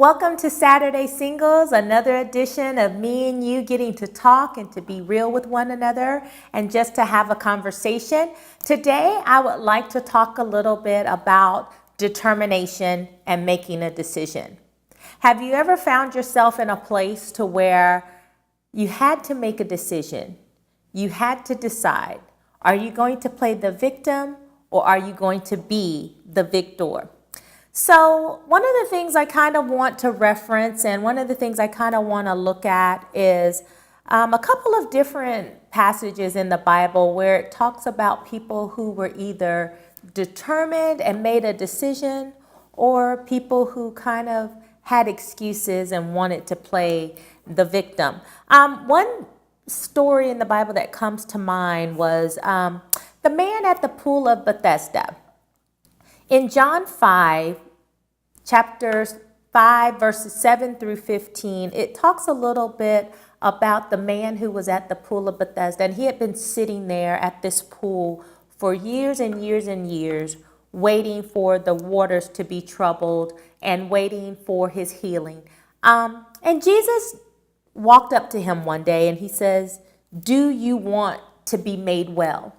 Welcome to Saturday Singles, another edition of me and you getting to talk and to be real with one another and just to have a conversation. Today, I would like to talk a little bit about determination and making a decision. Have you ever found yourself in a place to where you had to make a decision? You had to decide, are you going to play the victim or are you going to be the victor? So one of the things I kind of want to reference and one of the things I kind of want to look at is a couple of different passages in the Bible where it talks about people who were either determined and made a decision or people who kind of had excuses and wanted to play the victim. One story in the Bible that comes to mind was the man at the pool of Bethesda. In John 5, chapters 5, verses 7 through 15, it talks a little bit about the man who was at the pool of Bethesda. And he had been sitting there at this pool for years and years and years, waiting for the waters to be troubled and waiting for his healing. And Jesus walked up to him one day and he says, "Do you want to be made well?"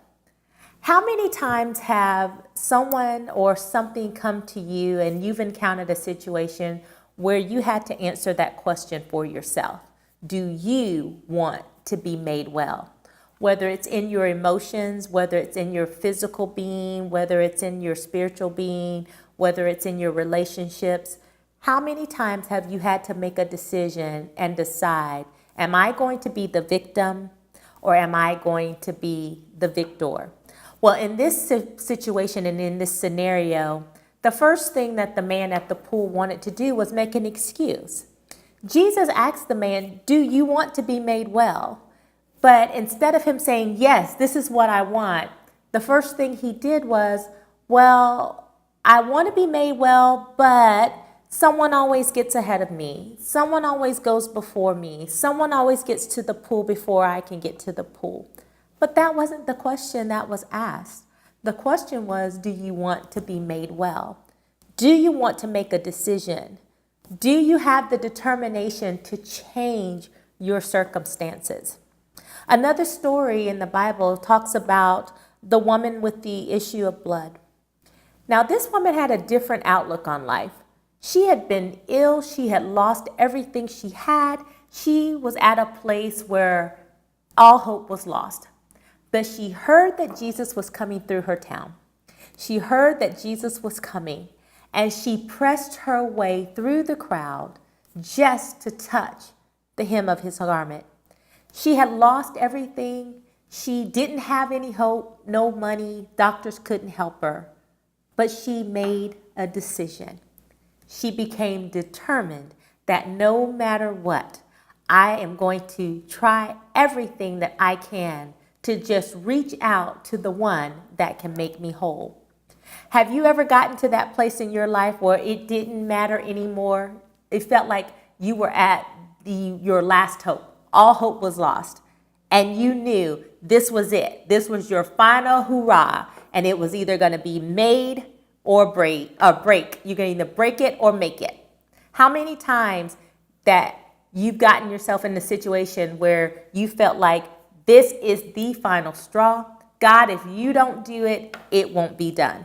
How many times have someone or something come to you and you've encountered a situation where you had to answer that question for yourself? Do you want to be made well? Whether it's in your emotions, whether it's in your physical being, whether it's in your spiritual being, whether it's in your relationships, how many times have you had to make a decision and decide, am I going to be the victim or am I going to be the victor? Well, in this situation and in this scenario, the first thing that the man at the pool wanted to do was make an excuse. Jesus asked the man, "Do you want to be made well?" But instead of him saying, "Yes, this is what I want," the first thing he did was, "Well, I want to be made well, but someone always gets ahead of me. Someone always goes before me. Someone always gets to the pool before I can get to the pool." But that wasn't the question that was asked. The question was, do you want to be made well? Do you want to make a decision? Do you have the determination to change your circumstances? Another story in the Bible talks about the woman with the issue of blood. Now, this woman had a different outlook on life. She had been ill. She had lost everything she had. She was at a place where all hope was lost. But she heard that Jesus was coming through her town. She heard that Jesus was coming, and she pressed her way through the crowd just to touch the hem of his garment. She had lost everything. She didn't have any hope, no money. Doctors couldn't help her. But she made a decision. She became determined that no matter what, I am going to try everything that I can to just reach out to the one that can make me whole. Have you ever gotten to that place in your life where it didn't matter anymore? It felt like you were at your last hope. All hope was lost. And you knew this was it. This was your final hurrah. And it was either going to be made or break. You can either break it or make it. How many times that you've gotten yourself in a situation where you felt like this is the final straw. God, if you don't do it, it won't be done.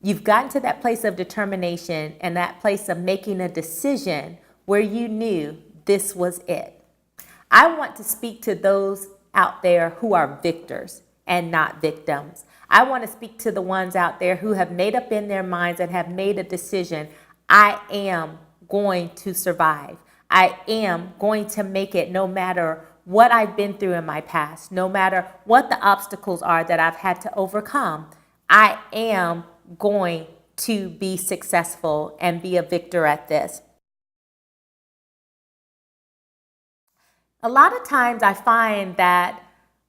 You've gotten to that place of determination and that place of making a decision where you knew this was it. I want to speak to those out there who are victors and not victims. I want to speak to the ones out there who have made up in their minds and have made a decision. I am going to survive. I am going to make it no matter what I've been through in my past, no matter what the obstacles are that I've had to overcome. I am going to be successful and be a victor at this. A lot of times I find that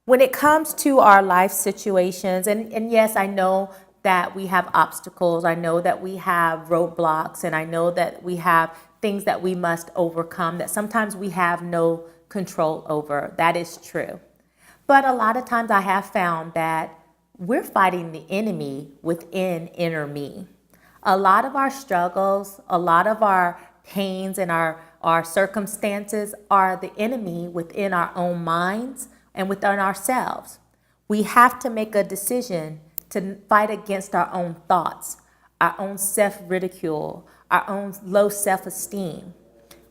when it comes to our life situations, and yes, I know that we have obstacles, I know that we have roadblocks, and I know that we have things that we must overcome that sometimes we have no control over. That is true. But a lot of times I have found that we're fighting the enemy within inner me. A lot of our struggles, a lot of our pains and our circumstances are the enemy within our own minds and within ourselves. We have to make a decision to fight against our own thoughts, our own self-ridicule, our own low self-esteem.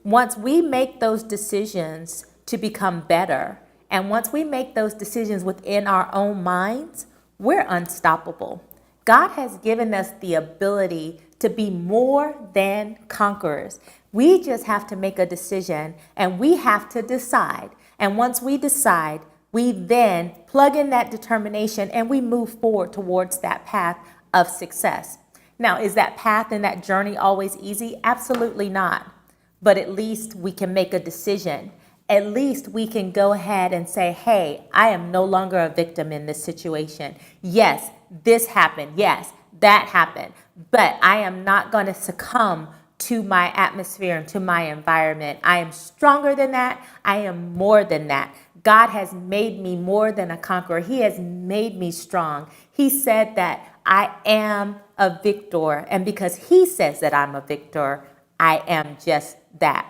Once we make those decisions to become better, and once we make those decisions within our own minds, we're unstoppable. God has given us the ability to be more than conquerors. We just have to make a decision, and we have to decide. And once we decide, we then plug in that determination and we move forward towards that path of success. Now, is that path and that journey always easy? Absolutely not. But at least we can make a decision. At least we can go ahead and say, hey, I am no longer a victim in this situation. Yes, this happened. Yes, that happened. But I am not going to succumb to my atmosphere and to my environment. I am stronger than that. I am more than that. God has made me more than a conqueror. He has made me strong. He said that I am a victor. And because he says that I'm a victor, I am just that.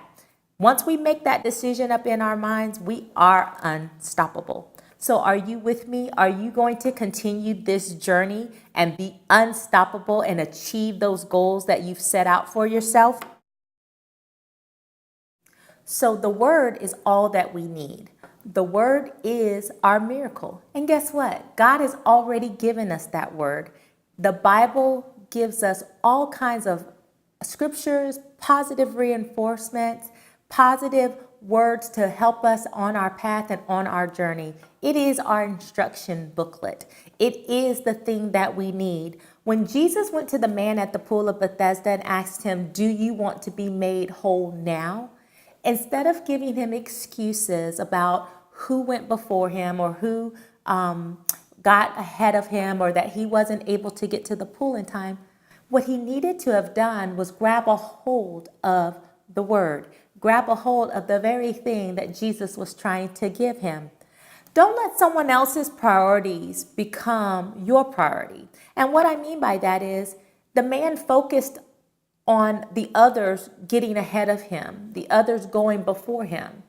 Once we make that decision up in our minds, we are unstoppable. So are you with me? Are you going to continue this journey and be unstoppable and achieve those goals that you've set out for yourself? So the word is all that we need. The word is our miracle. And guess what? God has already given us that word. The Bible gives us all kinds of scriptures, positive reinforcements, positive words to help us on our path and on our journey. It is our instruction booklet. It is the thing that we need. When Jesus went to the man at the pool of Bethesda and asked him, do you want to be made whole now? Instead of giving him excuses about who went before him or who got ahead of him or that he wasn't able to get to the pool in time, what he needed to have done was grab a hold of the word, grab a hold of the very thing that Jesus was trying to give him. Don't let someone else's priorities become your priority. And what I mean by that is the man focused on the others getting ahead of him, the others going before him.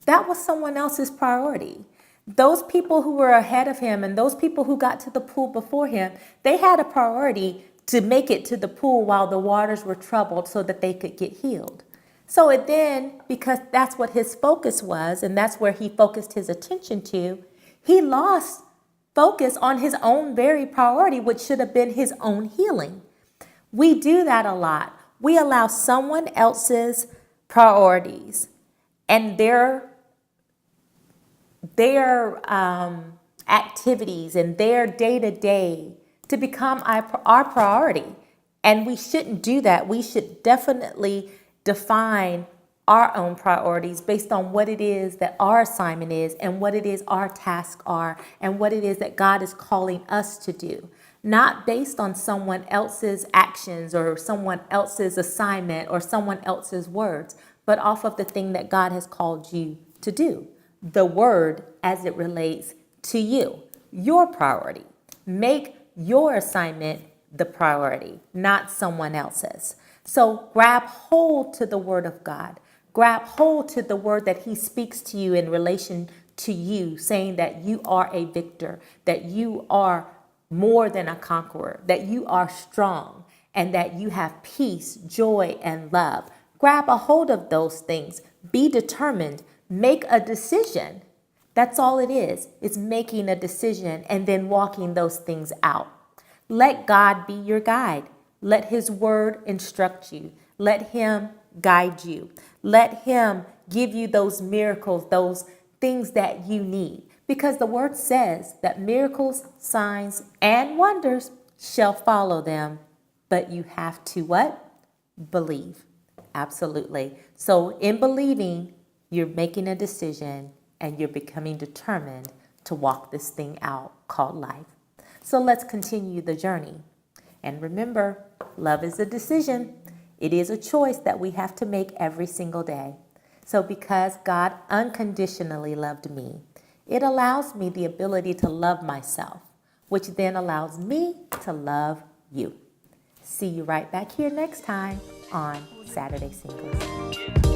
That was someone else's priority. Those people who were ahead of him and those people who got to the pool before him, they had a priority to make it to the pool while the waters were troubled so that they could get healed. So it then, because that's what his focus was and that's where he focused his attention to, he lost focus on his own very priority, which should have been his own healing. We do that a lot. We allow someone else's priorities and their activities and their day-to-day to become our priority. And we shouldn't do that. We should definitely define our own priorities based on what it is that our assignment is and what it is our tasks are and what it is that God is calling us to do. Not based on someone else's actions or someone else's assignment or someone else's words, but off of the thing that God has called you to do. The word as it relates to you, your priority. Make your assignment the priority, not someone else's. So grab hold to the word of God. Grab hold to the word that he speaks to you in relation to you, saying that you are a victor, that you are more than a conqueror, that you are strong, and that you have peace, joy, and love. Grab a hold of those things. Be determined. Make a decision. That's all it is. It's making a decision and then walking those things out. Let God be your guide. Let his word instruct you. Let him guide you. Let him give you those miracles, those things that you need. Because the word says that miracles, signs, and wonders shall follow them. But you have to what? Believe. Absolutely. So in believing, you're making a decision and you're becoming determined to walk this thing out called life. So let's continue the journey. And remember, love is a decision. It is a choice that we have to make every single day. So because God unconditionally loved me, it allows me the ability to love myself, which then allows me to love you. See you right back here next time on Saturday Singles.